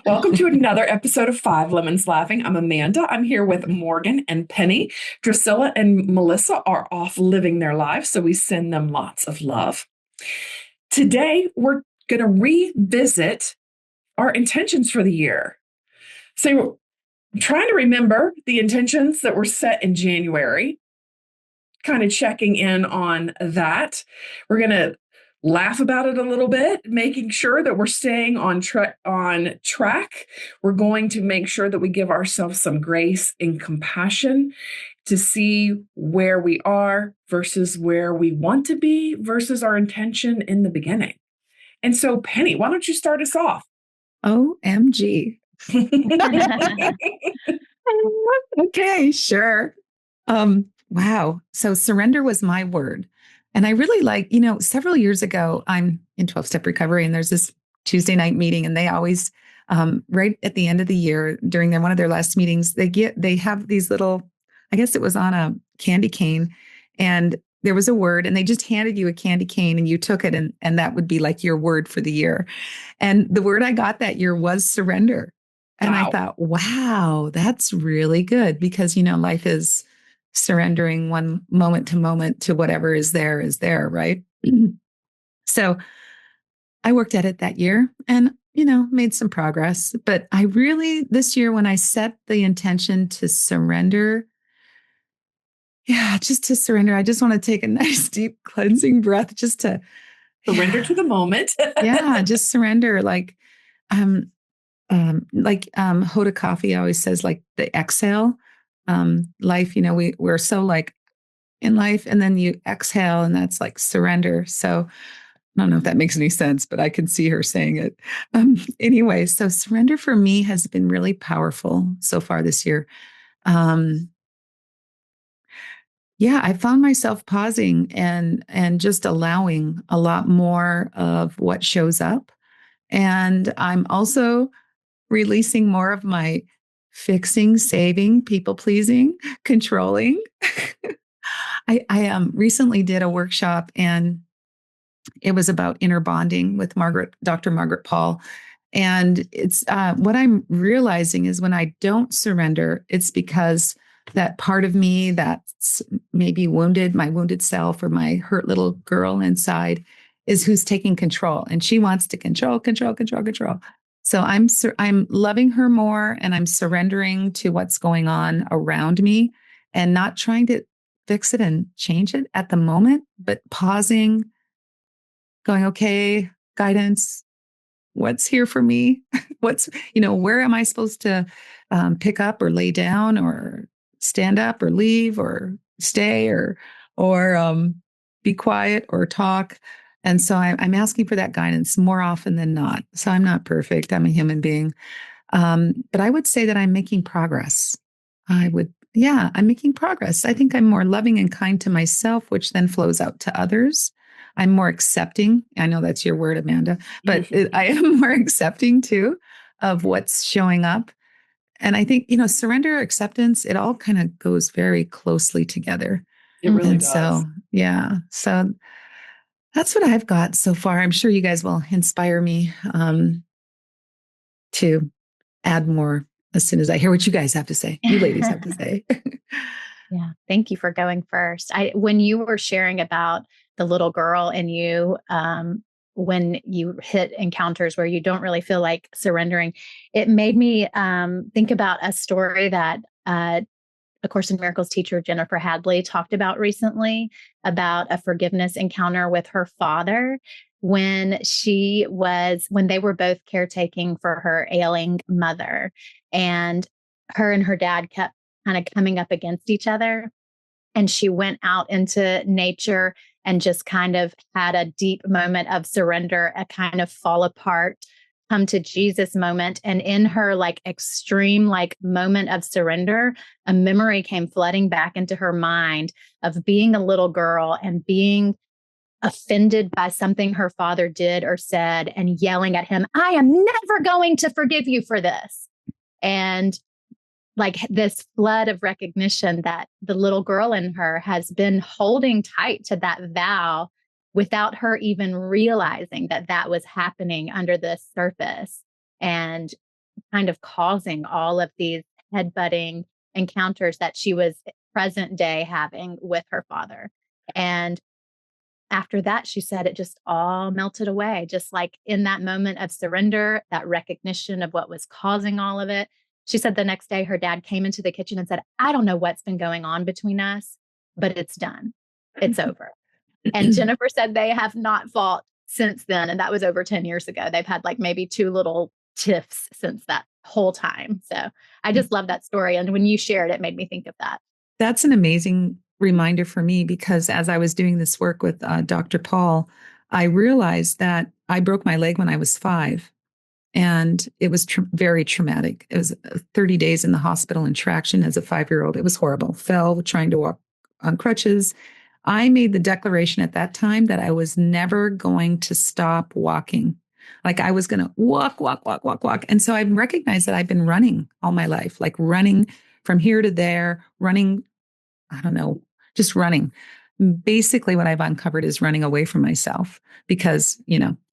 Welcome to another episode of Five Lemons Laughing. I'm Amanda. I'm here with Morgan and Penny. Drusilla and Melissa are off living their lives, so we send them lots of love. Today, we're going to revisit our intentions for the year. So, trying to remember the intentions that were set in January, kind of checking in on that. We're going to laugh about it a little bit, making sure that we're staying on track. We're going to make sure that we give ourselves some grace and compassion to see where we are versus where we want to be versus our intention in the beginning. And so, Penny, why don't you start us off? OMG. Okay, sure. Wow. So surrender was my word. And I really like, several years ago, I'm in 12-step recovery and there's this Tuesday night meeting and they always, right at the end of the year during one of their last meetings, they have these little, I guess it was on a candy cane and there was a word and they just handed you a candy cane and you took it and that would be like your word for the year. And the word I got that year was surrender. And wow. I thought, wow, that's really good because, life is surrendering one moment to whatever is there, right? So I worked at it that year and, made some progress. But I really, this year, when I set the intention to surrender, just to surrender, I just want to take a nice deep cleansing breath just to surrender to the moment. Just surrender. Like Hoda Coffee always says, like the exhale. Life, we're so like in life, and then you exhale, and that's like surrender. So I don't know if that makes any sense, but I can see her saying it. Anyway, so surrender for me has been really powerful so far this year. I found myself pausing and just allowing a lot more of what shows up. And I'm also releasing more of my fixing, saving, people pleasing, controlling. I recently did a workshop and it was about inner bonding with Dr. Margaret Paul. And it's what I'm realizing is when I don't surrender, it's because that part of me that's maybe wounded, my wounded self or my hurt little girl inside is who's taking control. And she wants to control. So I'm loving her more and I'm surrendering to what's going on around me and not trying to fix it and change it at the moment, but pausing, going, okay, guidance, what's here for me? Where am I supposed to pick up or lay down or stand up or leave or stay or be quiet or talk? And so I'm asking for that guidance more often than not. So I'm not perfect. I'm a human being. But I would say that I'm making progress. I'm making progress. I think I'm more loving and kind to myself, which then flows out to others. I'm more accepting. I know that's your word, Amanda, but I am more accepting too of what's showing up. And I think, surrender, acceptance, it all kind of goes very closely together. It really does. So that's what I've got so far. I'm sure you guys will inspire me to add more as soon as I hear what you guys have to say. You ladies have to say. Yeah. Thank you for going first. When you were sharing about the little girl and you, when you hit encounters where you don't really feel like surrendering, it made me think about a story that A Course in Miracles teacher, Jennifer Hadley, talked about recently about a forgiveness encounter with her father when they were both caretaking for her ailing mother. And her dad kept kind of coming up against each other. And she went out into nature and just kind of had a deep moment of surrender, a kind of fall apart, come to Jesus moment. And in her extreme moment of surrender, a memory came flooding back into her mind of being a little girl and being offended by something her father did or said and yelling at him, "I am never going to forgive you for this." And this flood of recognition that the little girl in her has been holding tight to that vow without her even realizing that that was happening under the surface, and kind of causing all of these headbutting encounters that she was present day having with her father. And after that, she said it just all melted away, just like in that moment of surrender, that recognition of what was causing all of it. She said the next day her dad came into the kitchen and said, I don't know what's been going on between us, but it's done. It's over. And Jennifer said they have not fought since then. And that was over 10 years ago. They've had like maybe 2 little tiffs since that whole time. So I just love that story. And when you shared it, made me think of that. That's an amazing reminder for me, because as I was doing this work with Dr. Paul, I realized that I broke my leg when I was 5. And it was very traumatic. It was 30 days in the hospital in traction as a 5-year-old. It was horrible. Fell trying to walk on crutches. I made the declaration at that time that I was never going to stop walking. Like I was going to walk, walk, walk, walk, walk. And so I recognized that I've been running all my life, like running from here to there, running, I don't know, just running. Basically, what I've uncovered is running away from myself because,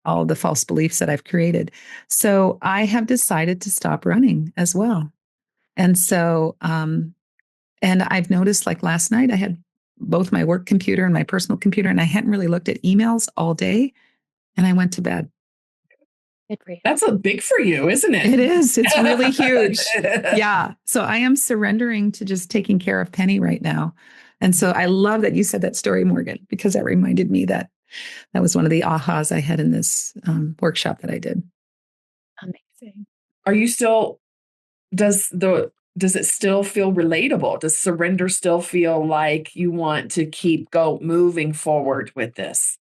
all the false beliefs that I've created. So I have decided to stop running as well. And so, and I've noticed like last night, I had both my work computer and my personal computer, and I hadn't really looked at emails all day. And I went to bed. Good for you. That's a big for you, isn't it? It is. It's really huge. Yeah. So I am surrendering to just taking care of Penny right now. And so I love that you said that story, Morgan, because that reminded me that was one of the ahas I had in this workshop that I did. Amazing. Are you still, does it still feel relatable? Does surrender still feel like you want to keep moving forward with this?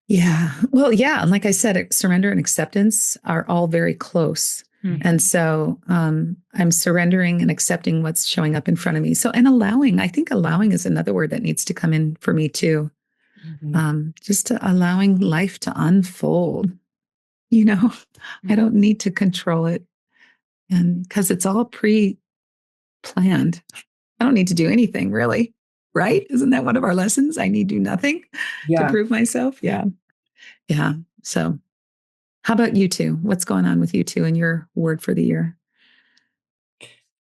Yeah. Well, yeah. And like I said, surrender and acceptance are all very close. Mm-hmm. And so I'm surrendering and accepting what's showing up in front of me. So, and I think allowing is another word that needs to come in for me too. Mm-hmm. Just allowing life to unfold. Mm-hmm. I don't need to control it. And because it's all pre-planned, I don't need to do anything really. Right? Isn't that one of our lessons? I need do nothing to prove myself. Yeah. Yeah. So how about you two? What's going on with you two and your word for the year?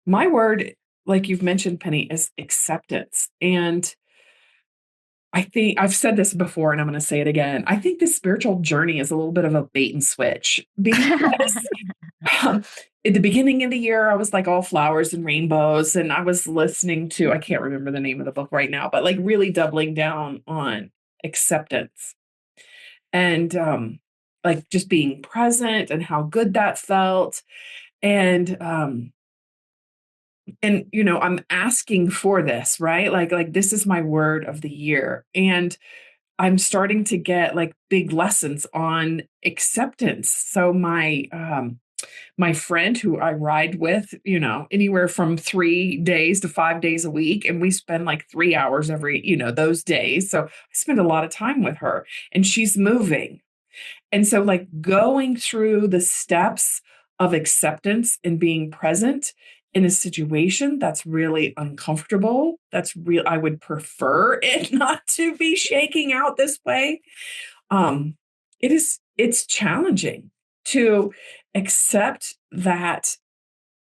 My word, like you've mentioned, Penny, is acceptance. And I think I've said this before and I'm going to say it again. I think this spiritual journey is a little bit of a bait and switch because at the beginning of the year, I was like all flowers and rainbows. And I was listening to, I can't remember the name of the book right now, but like really doubling down on acceptance and like just being present and how good that felt. And I'm asking for this, right? Like this is my word of the year. And I'm starting to get like big lessons on acceptance. So my friend who I ride with, anywhere from 3 days to 5 days a week, and we spend like 3 hours every, those days. So I spend a lot of time with her and she's moving. And so like going through the steps of acceptance and being present in a situation that's really uncomfortable, I would prefer it not to be shaking out this way. It's challenging to accept that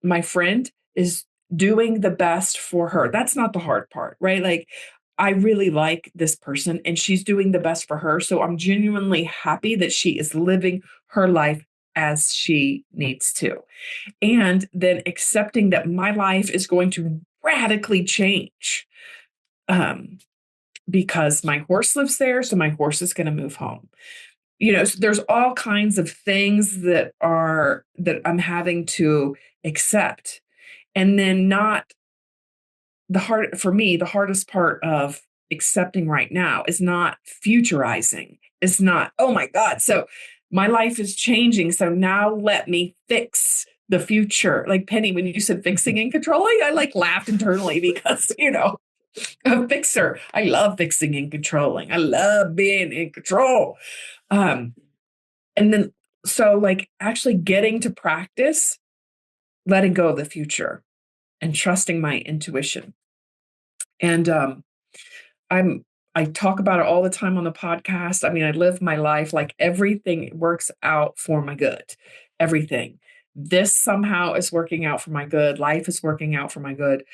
my friend is doing the best for her. That's not the hard part, right? Like I really like this person and she's doing the best for her. So I'm genuinely happy that she is living her life as she needs to. And then accepting that my life is going to radically change because my horse lives there. So my horse is going to move home. So there's all kinds of things that I'm having to accept. And then the hardest part of accepting right now is not futurizing. It's not, oh my God. So my life is changing. So now let me fix the future. Like Penny, when you said fixing and controlling, I like laughed internally because, a fixer. I love fixing and controlling. I love being in control. And then, so like actually getting to practice, letting go of the future and trusting my intuition. And I'm I talk about it all the time on the podcast. I mean, I live my life like everything works out for my good. Everything. This somehow is working out for my good. Life is working out for my good.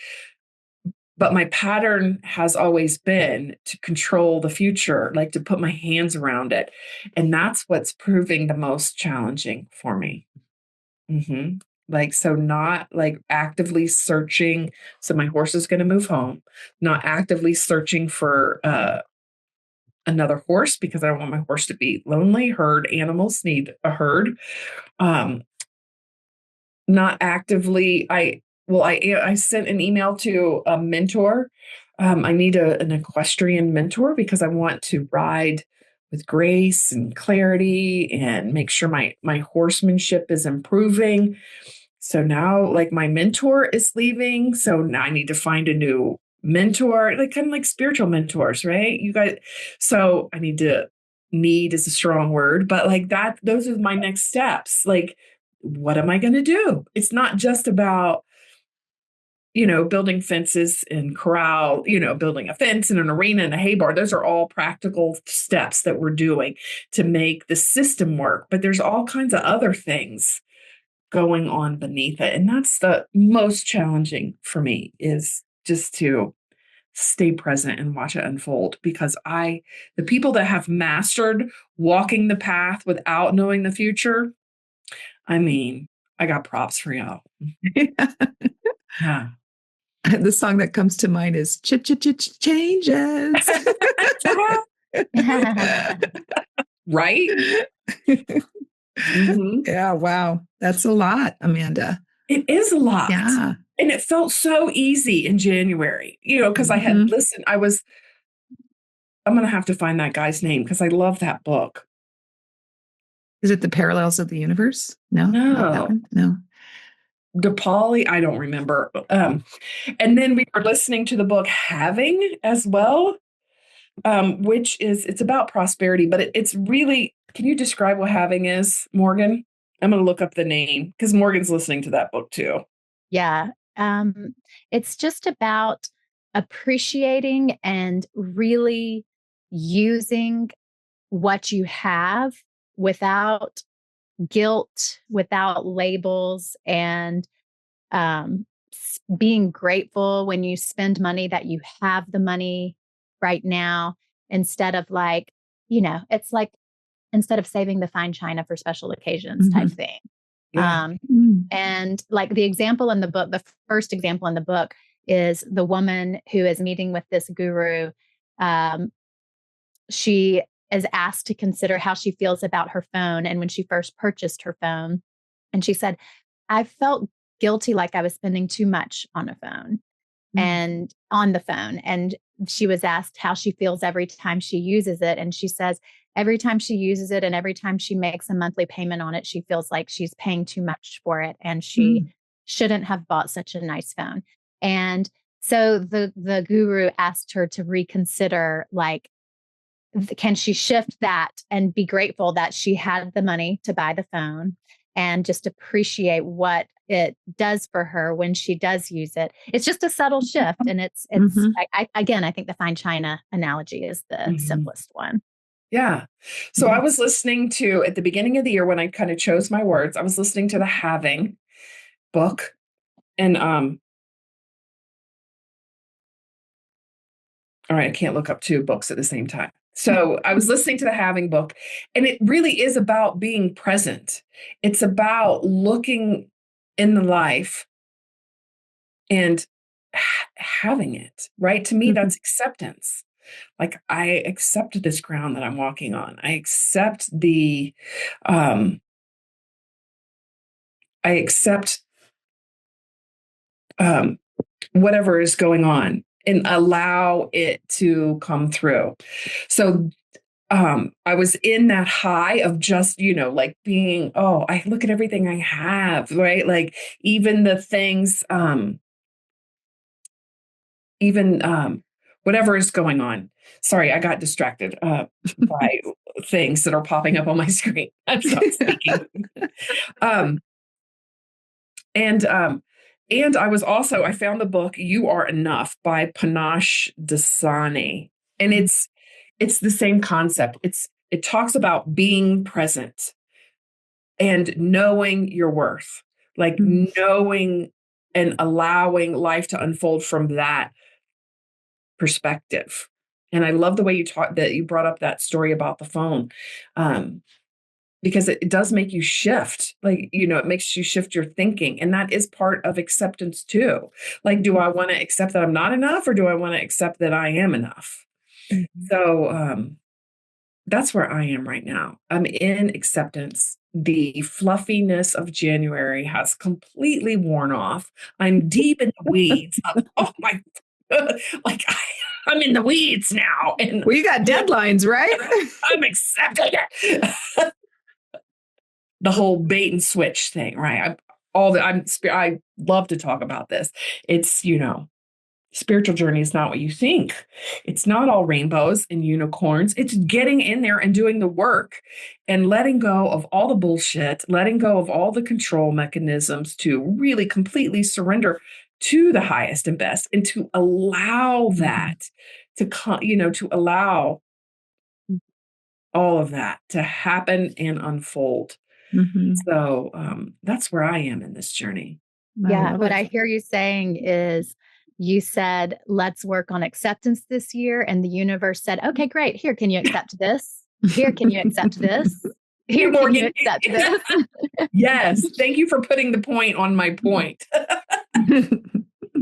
But my pattern has always been to control the future, like to put my hands around it. And that's what's proving the most challenging for me. Like, so not like actively searching. So my horse is going to move home, not actively searching for another horse because I don't want my horse to be lonely. Herd animals need a herd. Um, Not actively. I sent an email to a mentor. I need an equestrian mentor because I want to ride with grace and clarity and make sure my horsemanship is improving. So now, like, my mentor is leaving, so now I need to find a new mentor, like kind of like spiritual mentors, right? You guys. So I need is a strong word, but like that, those are my next steps. Like, what am I going to do? It's not just about, building fences and corral, building a fence and an arena and a hay barn. Those are all practical steps that we're doing to make the system work. But there's all kinds of other things going on beneath it. And that's the most challenging for me, is just to stay present and watch it unfold, because the people that have mastered walking the path without knowing the future, I mean, I got props for y'all. Yeah. The song that comes to mind is Changes. Right? Yeah, wow. That's a lot, Amanda. It is a lot. Yeah. And it felt so easy in January, because I had listened. I'm going to have to find that guy's name because I love that book. Is it The Parallels of the Universe? No. Not that one? No. DePauli, I don't remember. And then we were listening to the book Having as well, which it's about prosperity, but it's really, can you describe what having is, Morgan? I'm going to look up the name because Morgan's listening to that book too. Yeah. It's just about appreciating and really using what you have without guilt, without labels, and being grateful when you spend money that you have the money right now, instead of like, it's like, instead of saving the fine china for special occasions type thing. Yeah. And like the example in the book, the first example in the book is the woman who is meeting with this guru. She is asked to consider how she feels about her phone. And when she first purchased her phone, and she said, I felt guilty, like I was spending too much on a phone and on the phone. And she was asked how she feels every time she uses it. And she says, every time she uses it and every time she makes a monthly payment on it, she feels like she's paying too much for it. And she shouldn't have bought such a nice phone. And so the guru asked her to reconsider, like, can she shift that and be grateful that she had the money to buy the phone and just appreciate what it does for her when she does use it. It's just a subtle shift. And it's I think the fine china analogy is the simplest one. Yeah. So I was listening to, at the beginning of the year when I kind of chose my words, I was listening to the Having book, and all right, I can't look up two books at the same time. So I was listening to the Having book, and it really is about being present. It's about looking in the life and having it, right? To me, that's acceptance. Like, I accept this ground that I'm walking on. I accept whatever is going on and allow it to come through. So I was in that high of just, like being, oh, I look at everything I have, right? Like even the things, whatever is going on. Sorry, I got distracted by things that are popping up on my screen. I'm not speaking. And I was also, I found the book You Are Enough by Panache Dasani. And It's the same concept. It talks about being present and knowing your worth, like knowing and allowing life to unfold from that perspective. And I love the way you brought up that story about the phone. Because it does make you shift. Like, it makes you shift your thinking. And that is part of acceptance too. Like, do I want to accept that I'm not enough, or do I want to accept that I am enough? So that's where I am right now. I'm in acceptance. The fluffiness of January has completely worn off. I'm deep in the weeds of, oh my, like I'm in the weeds now. And well, you got deadlines, right? I'm accepting it. The whole bait and switch thing, right? I love to talk about this. It's, spiritual journey is not what you think. It's not all rainbows and unicorns. It's getting in there and doing the work and letting go of all the bullshit, letting go of all the control mechanisms to really completely surrender to the highest and best, and to allow that to allow all of that to happen and unfold. So that's where I am in this journey. Yeah. What I hear you saying is, you said, let's work on acceptance this year. And the universe said, okay, great. Here, can you accept this? Here, can you accept this? Here, can you accept this? Yes. Thank you for putting the point on my point.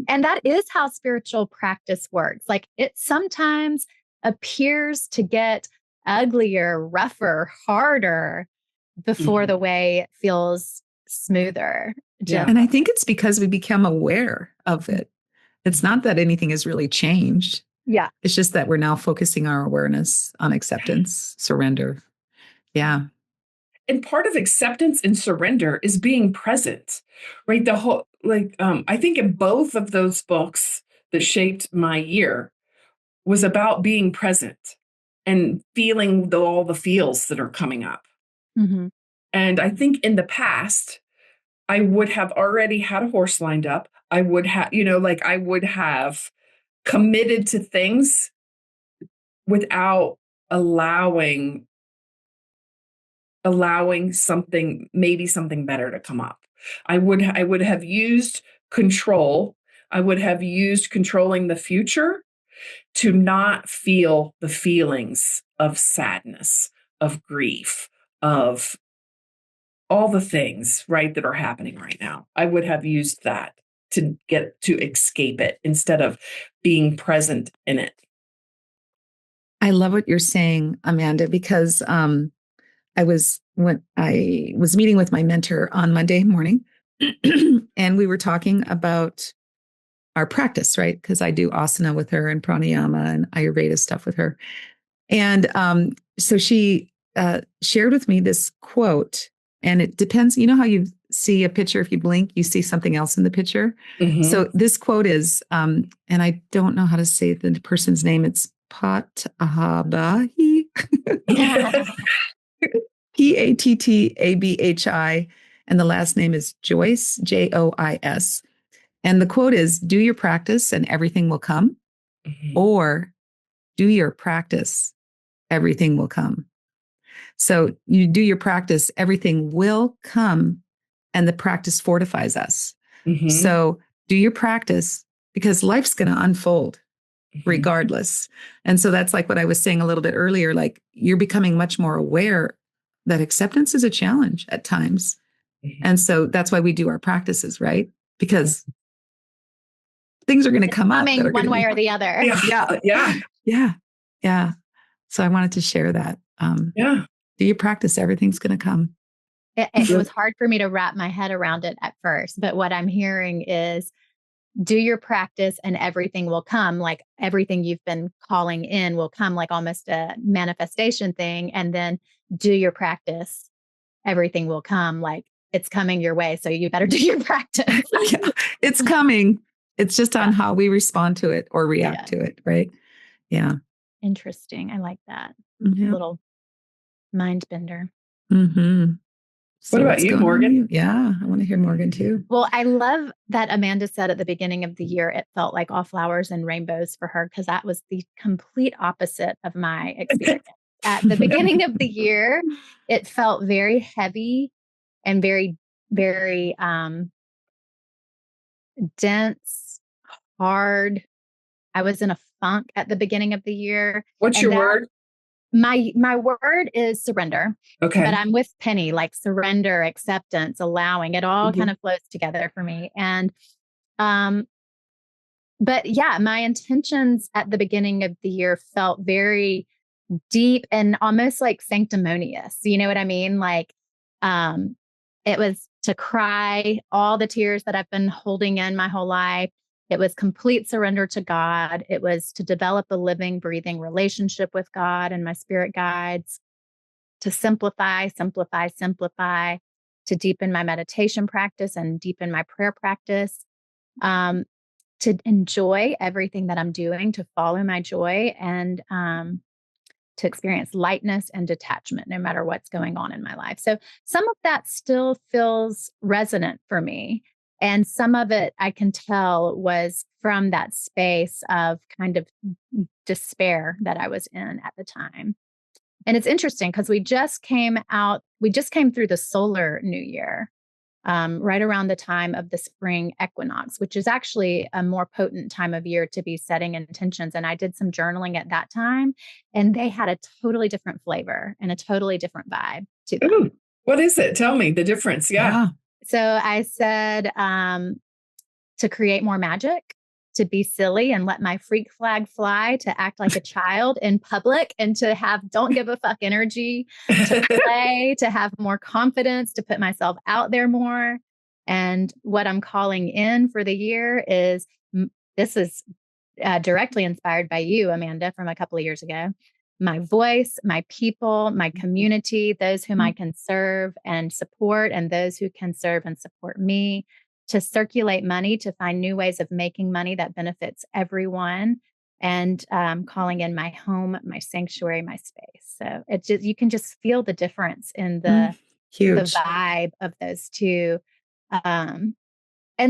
And that is how spiritual practice works. Like, it sometimes appears to get uglier, rougher, harder before the way feels smoother. Yeah. And I think it's because we become aware of it. It's not that anything has really changed. Yeah. It's just that we're now focusing our awareness on acceptance, surrender. Yeah. And part of acceptance and surrender is being present, right? The whole, I think in both of those books that shaped my year was about being present and feeling all the feels that are coming up. And I think in the past, I would have already had a horse lined up. I would have, I would have committed to things without allowing maybe something better to come up. I would have used control. I would have used controlling the future to not feel the feelings of sadness, of grief, of all the things, right, that are happening right now. I would have used that to escape it instead of being present in it. I love what you're saying, Amanda, because I was meeting with my mentor on Monday morning, and we were talking about our practice, right? Because I do asana with her and pranayama and Ayurveda stuff with her. And so she shared with me this quote, and it depends. You know how you see a picture, if you blink, you see something else in the picture. So this quote is, and I don't know how to say the person's name. It's Pattabahi. Pattabhi, and the last name is Joyce, Jois. And the quote is, do your practice and everything will come, or do your practice, everything will come. So you do your practice, everything will come, and the practice fortifies us. So do your practice, because life's going to unfold regardless. And so that's like what I was saying a little bit earlier, like you're becoming much more aware that acceptance is a challenge at times. And so that's why we do our practices, right? Because things are going to come up one way or the other. Yeah. So I wanted to share that. Do you practice? Everything's going to come. It was hard for me to wrap my head around it at first, but what I'm hearing is, do your practice and everything will come. Like, everything you've been calling in will come, like almost a manifestation thing. And then do your practice, everything will come. Like, it's coming your way. So you better do your practice. It's coming. It's just on how we respond to it or react to it. Right. Yeah. Interesting. I like that little mind bender. So What about what's you, going on with Morgan? you? Yeah, I want to hear Morgan too. Well, I love that Amanda said at the beginning of the year, it felt like all flowers and rainbows for her, because that was the complete opposite of my experience. At the beginning of the year, it felt very heavy and very, very dense, hard. I was in a funk at the beginning of the year. What's And your that word? my word is surrender. Okay. But I'm with Penny, like surrender, acceptance, allowing. It all kind of flows together for me. And but yeah, my intentions at the beginning of the year felt very deep and almost like sanctimonious. You know what I mean? Like it was to cry all the tears that I've been holding in my whole life. It was complete surrender to God. It was to develop a living, breathing relationship with God and my spirit guides, to simplify, simplify, simplify, to deepen my meditation practice and deepen my prayer practice, to enjoy everything that I'm doing, to follow my joy, and to experience lightness and detachment no matter what's going on in my life. So some of that still feels resonant for me. And some of it I can tell was from that space of kind of despair that I was in at the time. And it's interesting because we just came through the solar new year, right around the time of the spring equinox, which is actually a more potent time of year to be setting intentions. And I did some journaling at that time, and they had a totally different flavor and a totally different vibe to them. Ooh, what is it? Tell me the difference. Yeah. So I said to create more magic, to be silly and let my freak flag fly, to act like a child in public, and to have don't give a fuck energy, to play, to have more confidence, to put myself out there more. And what I'm calling in for the year is, this is directly inspired by you, Amanda, from a couple of years ago. My voice, my people, my community, those whom I can serve and support, and those who can serve and support me, to circulate money, to find new ways of making money that benefits everyone, and calling in my home, my sanctuary, my space. So it just, you can just feel the difference in the vibe of those two. And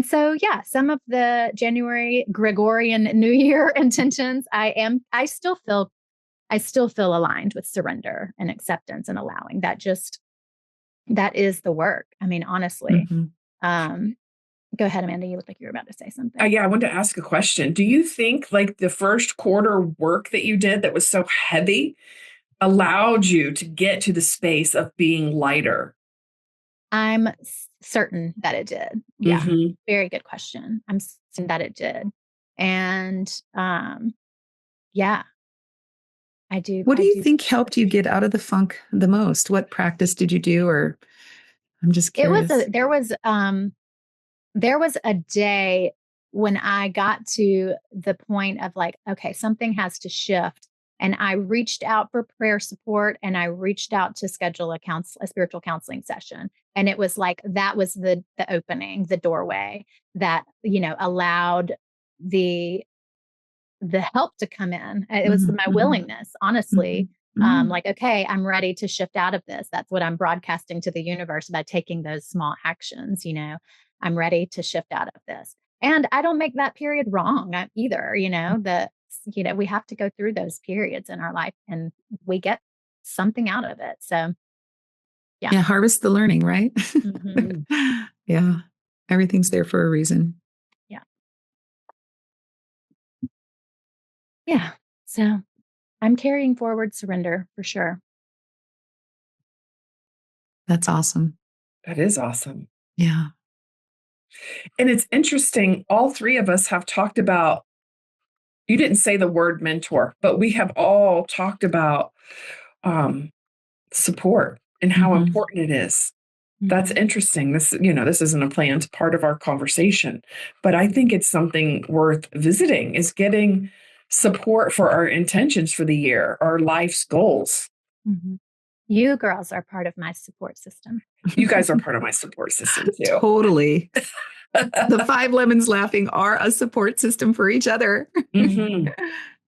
so, yeah, some of the January Gregorian New Year intentions, I still feel aligned with surrender and acceptance and allowing. That is the work. I mean, honestly. Go ahead, Amanda. You look like you were about to say something. Yeah, I wanted to ask a question. Do you think like the first quarter work that you did that was so heavy allowed you to get to the space of being lighter? I'm certain that it did. Yeah. Very good question. I'm certain that it did. And yeah, I do. What do you think helped you get out of the funk the most? What practice did you do? Or I'm just curious. There was a day when I got to the point of like, okay, something has to shift. And I reached out for prayer support, and I reached out to schedule a spiritual counseling session. And it was like, that was the opening, the doorway that, allowed the help to come in. It was my willingness, honestly. Like, okay, I'm ready to shift out of this. That's what I'm broadcasting to the universe by taking those small actions. I'm ready to shift out of this. And I don't make that period wrong either. We have to go through those periods in our life, and we get something out of it. So yeah, harvest the learning, right? Yeah. Everything's there for a reason. Yeah. So I'm carrying forward surrender for sure. That's awesome. That is awesome. Yeah. And it's interesting. All three of us have talked about, you didn't say the word mentor, but we have all talked about support and how important it is. That's interesting. This isn't a planned part of our conversation, but I think it's something worth visiting, is getting support for our intentions for the year, our life's goals. You girls are part of my support system. You guys are part of my support system too. Totally. The 5 lemons laughing are a support system for each other. Yeah.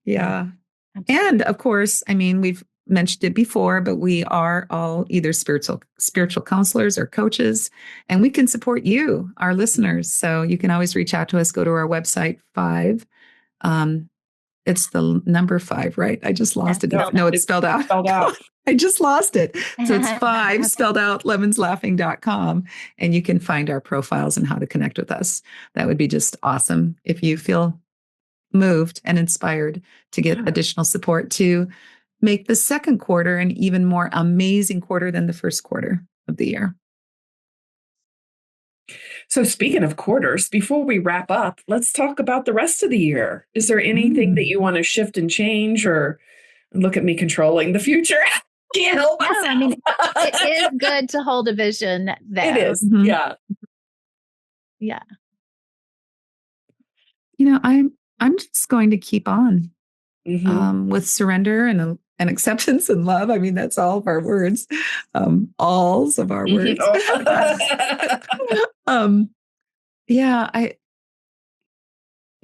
Absolutely. And of course, I mean, mentioned it before, but we are all either spiritual counselors or coaches, and we can support you, our listeners. So you can always reach out to us. Go to our website, 5. It's the number 5, right? I just lost it. No, it's spelled out. Spelled out. I just lost it. So it's 5 spelled out, lemonslaughing.com. And you can find our profiles and how to connect with us. That would be just awesome if you feel moved and inspired to get additional support to make the second quarter an even more amazing quarter than the first quarter of the year. So speaking of quarters, before we wrap up, let's talk about the rest of the year. Is there anything that you want to shift and change, or look at me controlling the future? Can't help myself. I mean, it is good to hold a vision there. It is. Mhm. Yeah. Yeah. I'm just going to keep on with surrender and acceptance and love. I mean, that's all of our words, alls of our words.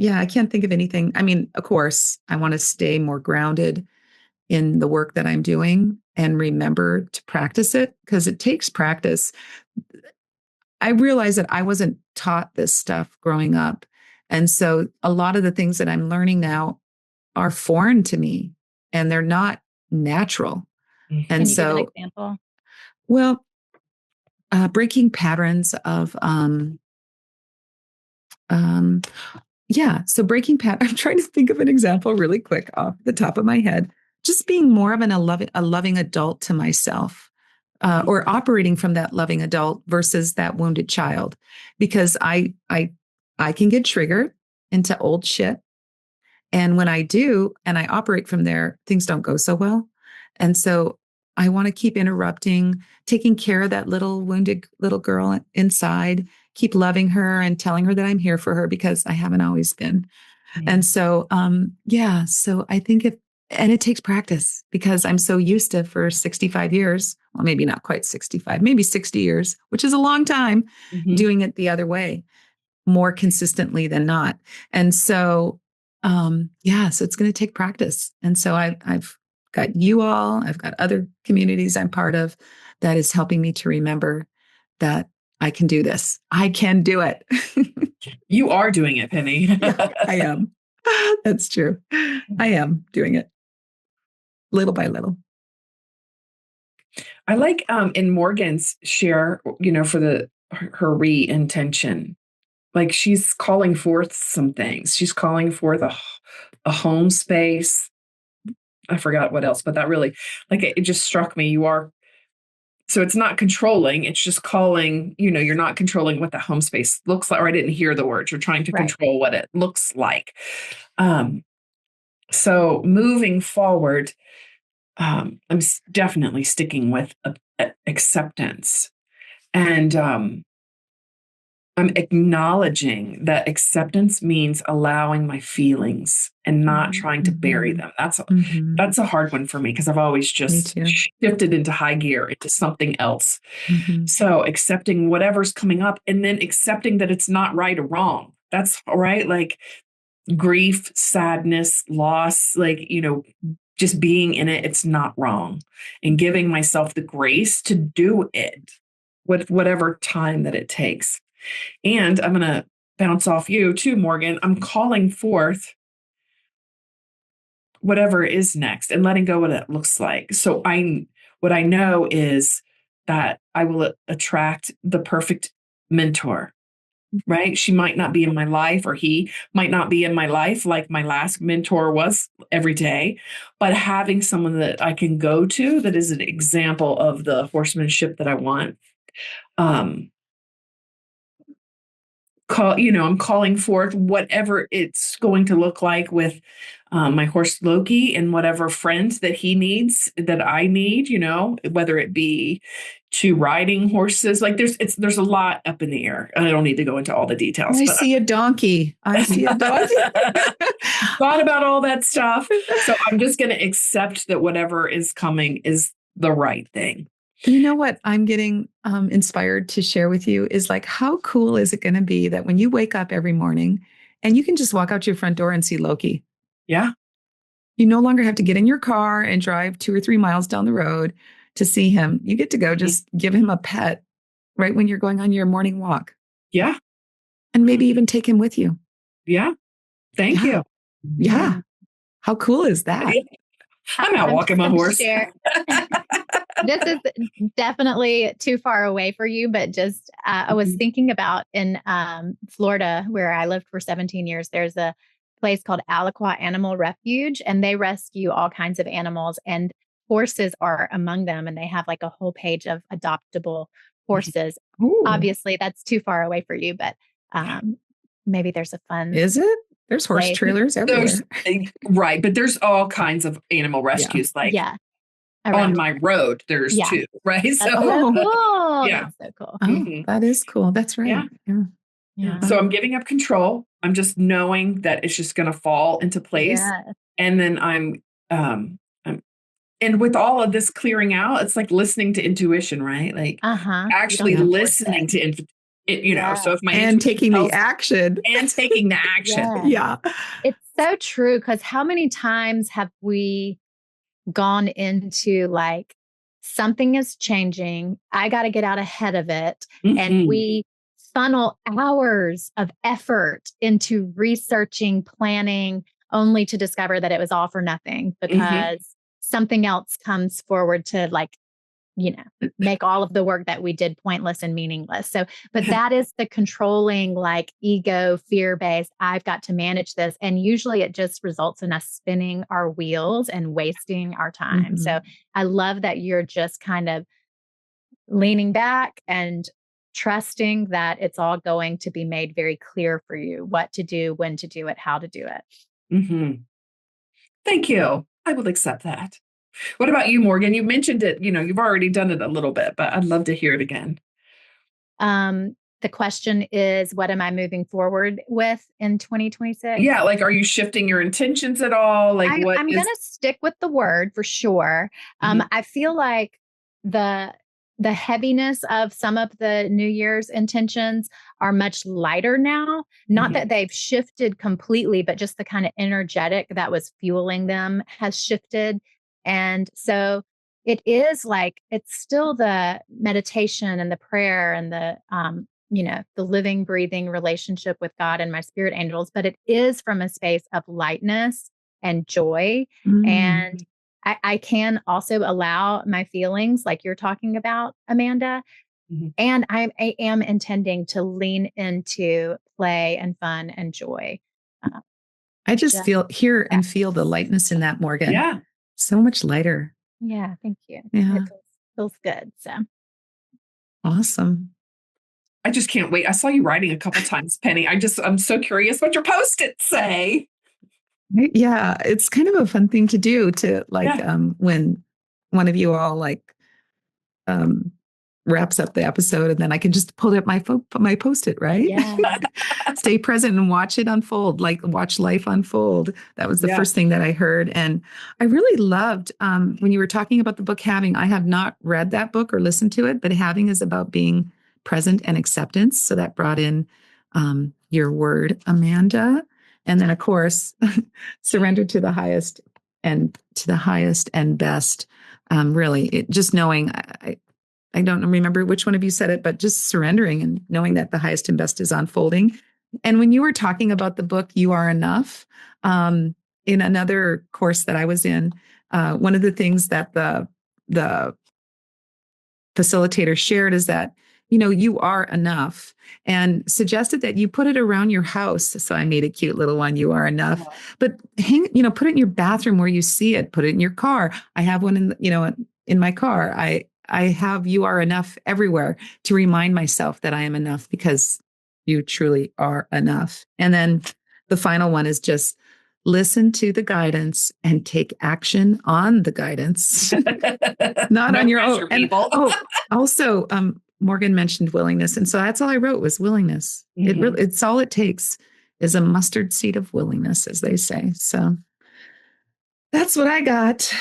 I can't think of anything. I mean, of course, I want to stay more grounded in the work that I'm doing and remember to practice it, because it takes practice. I realized that I wasn't taught this stuff growing up. And so a lot of the things that I'm learning now are foreign to me, and they're not natural. And Can you so, give an example? well, breaking patterns of, so breaking pattern. I'm trying to think of an example really quick off the top of my head. Just being more of a loving adult to myself, or operating from that loving adult versus that wounded child, because I can get triggered into old shit. And when I do, and I operate from there, things don't go so well. And so I want to keep interrupting, taking care of that little wounded little girl inside, keep loving her and telling her that I'm here for her, because I haven't always been. Mm-hmm. And so, so I think and it takes practice, because I'm so used to, for 65 years, well, maybe not quite 65, maybe 60 years, which is a long time, doing it the other way, more consistently than not. And so, so it's going to take practice. And so I've got you all, I've got other communities I'm part of that is helping me to remember that I can do this. I can do it. You are doing it, Penny. Yeah, I am. That's true. I am doing it little by little. I like in Morgan's share, for her re-intention. Like, she's calling forth some things. She's calling forth a home space. I forgot what else, but that really, like, it just struck me. So it's not controlling. It's just calling, you're not controlling what the home space looks like, or I didn't hear the words. You're trying to control what it looks like. So moving forward, I'm definitely sticking with acceptance. And I'm acknowledging that acceptance means allowing my feelings and not trying to bury them. That's a hard one for me, because I've always just shifted into high gear, into something else. So accepting whatever's coming up, and then accepting that it's not right or wrong. That's all right. Like grief, sadness, loss, just being in it, it's not wrong. And giving myself the grace to do it with whatever time that it takes. And I'm going to bounce off you too, Morgan. I'm calling forth whatever is next and letting go what it looks like. So what I know is that I will attract the perfect mentor, right? She might not be in my life, or he might not be in my life like my last mentor was every day, but having someone that I can go to that is an example of the horsemanship that I want. I'm calling forth whatever it's going to look like with my horse Loki, and whatever friends that he needs, that I need, whether it be to riding horses. Like there's a lot up in the air. I don't need to go into all the details. I see a donkey. Thought about all that stuff. So I'm just going to accept that whatever is coming is the right thing. You know what I'm getting inspired to share with you is, like, how cool is it going to be that when you wake up every morning and you can just walk out your front door and see Loki? Yeah. You no longer have to get in your car and drive 2 or 3 miles down the road to see him. You get to go just give him a pet right when you're going on your morning walk. Yeah. And maybe even take him with you. Yeah. Thank you. Yeah. How cool is that? I'm out walking my horse. This is definitely too far away for you, but just I was thinking about in Florida, where I lived for 17 years, there's a place called Aliqua Animal Refuge, and they rescue all kinds of animals, and horses are among them. And they have like a whole page of adoptable horses. Ooh. Obviously, that's too far away for you, but maybe there's a fun. Is it? There's horse place. trailers everywhere. Right. But there's all kinds of animal rescues. On my road, there's two, right? That's so cool. Yeah. That's so cool. Oh, that is cool. That's right. Yeah. So I'm giving up control. I'm just knowing that it's just going to fall into place. Yeah. And then I'm and with all of this clearing out, it's like listening to intuition, right? Like actually listening to it, so if my and taking the action. And taking the action. Yeah. It's so true, because how many times have we gone into like, something is changing, I got to get out ahead of it. And we funnel hours of effort into researching, planning, only to discover that it was all for nothing, because something else comes forward to like, make all of the work that we did pointless and meaningless. So, but that is the controlling, like ego, fear-based, I've got to manage this. And usually it just results in us spinning our wheels and wasting our time. So I love that you're just kind of leaning back and trusting that it's all going to be made very clear for you, what to do, when to do it, how to do it. Thank you. I will accept that. What about you, Morgan? You mentioned it, you've already done it a little bit, but I'd love to hear it again. The question is, what am I moving forward with in 2026? Yeah. Like, are you shifting your intentions at all? Like, I'm going to stick with the word for sure. I feel like the heaviness of some of the New Year's intentions are much lighter now. Not that they've shifted completely, but just the kind of energetic that was fueling them has shifted. And so it is like, it's still the meditation and the prayer and the, the living, breathing relationship with God and my spirit angels, but it is from a space of lightness and joy. And I can also allow my feelings like you're talking about, Amanda. And I am intending to lean into play and fun and joy. I just hear and feel the lightness in that, Morgan. Yeah. So much lighter. Yeah. Thank you. Yeah. It feels good. So awesome. I just can't wait. I saw you writing a couple times, Penny. I'm so curious what your Post-its say. Yeah. It's kind of a fun thing to do to like, when one of you all like, wraps up the episode, and then I can just pull up my Post-it, right? Yeah. Stay present and watch it unfold, like watch life unfold. That was the first thing that I heard. And I really loved when you were talking about the book Having. I have not read that book or listened to it, but Having is about being present and acceptance. So that brought in your word, Amanda. And then of course, surrender to the highest and best. Really, just knowing, I don't remember which one of you said it, but just surrendering and knowing that the highest and best is unfolding. And when you were talking about the book, You Are Enough, in another course that I was in, one of the things that the facilitator shared is that, you are enough, and suggested that you put it around your house. So I made a cute little one, You Are Enough, but put it in your bathroom where you see it, put it in your car. I have one in my car. I have You Are Enough everywhere to remind myself that I am enough, because you truly are enough. And then the final one is just listen to the guidance and take action on the guidance, not on your own. And, also, Morgan mentioned willingness. And so that's all I wrote was willingness. It's all it takes is a mustard seed of willingness, as they say. So that's what I got.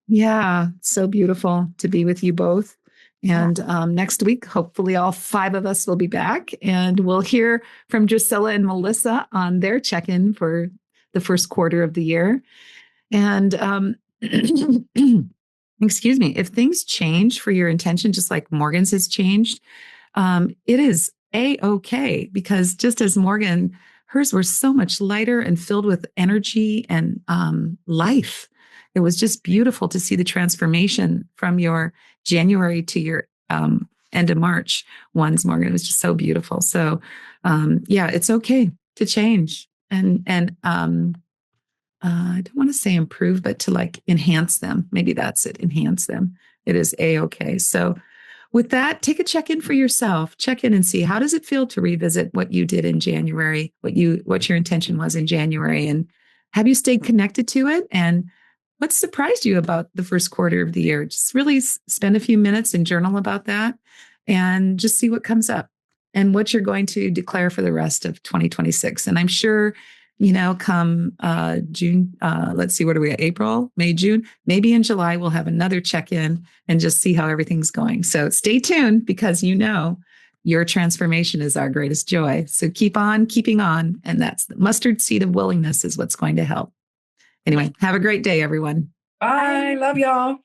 Yeah, so beautiful to be with you both. And next week, hopefully all 5 of us will be back, and we'll hear from Drusilla and Melissa on their check-in for the first quarter of the year. And excuse me, if things change for your intention, just like Morgan's has changed, it is a-okay, because just as Morgan, hers were so much lighter and filled with energy and life. It was just beautiful to see the transformation from your January to your end of March ones, Morgan. It was just so beautiful. So yeah, it's okay to change and I don't want to say improve, but to like enhance them. Maybe that's it. Enhance them. It is a-okay. So with that, take a check in for yourself. Check in and see, how does it feel to revisit what you did in January, what your intention was in January, and have you stayed connected to it? And what surprised you about the first quarter of the year? Just really spend a few minutes and journal about that, and just see what comes up and what you're going to declare for the rest of 2026. And I'm sure, come June, let's see, what are we at? April, May, June, maybe in July, we'll have another check-in and just see how everything's going. So stay tuned, because your transformation is our greatest joy. So keep on keeping on. And that's the mustard seed of willingness is what's going to help. Anyway, have a great day, everyone. Bye. Love y'all.